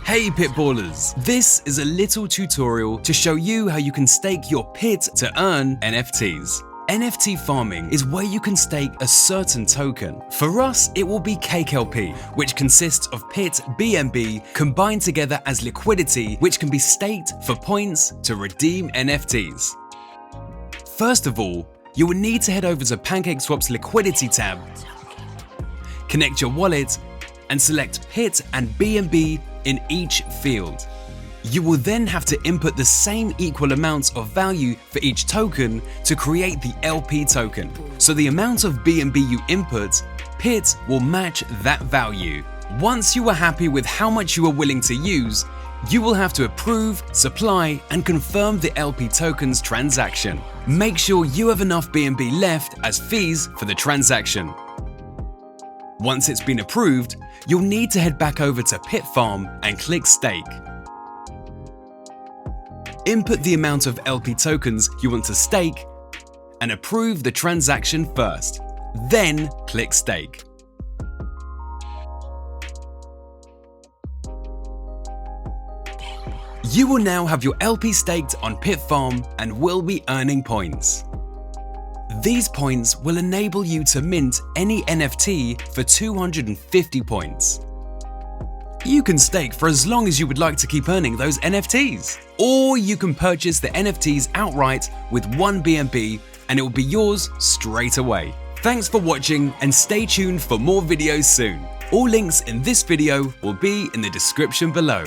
Hey Pitballers! This is a little tutorial to show you how you can stake your Pit to earn NFTs. NFT farming is where you can stake a certain token. For us, it will be CakeLP, which consists of Pit BNB combined together as liquidity, which can be staked for points to redeem NFTs. First of all, you will need to head over to PancakeSwap's liquidity tab, connect your wallet, and select Pit and BNB in each field. You will then have to input the same equal amounts of value for each token to create the LP token. So the amount of BNB you input, Pit will match that value. Once you are happy with how much you are willing to use, you will have to approve, supply, and confirm the LP token's transaction. Make sure you have enough BNB left as fees for the transaction. Once it's been approved, you'll need to head back over to PITFarm and click Stake. Input the amount of LP tokens you want to stake and approve the transaction first. Then click Stake. You will now have your LP staked on PITFarm and will be earning points. These points will enable you to mint any NFT for 250 points. You can stake for as long as you would like to keep earning those NFTs. Or you can purchase the NFTs outright with 1 BNB and it will be yours straight away. Thanks for watching and stay tuned for more videos soon. All links in this video will be in the description below.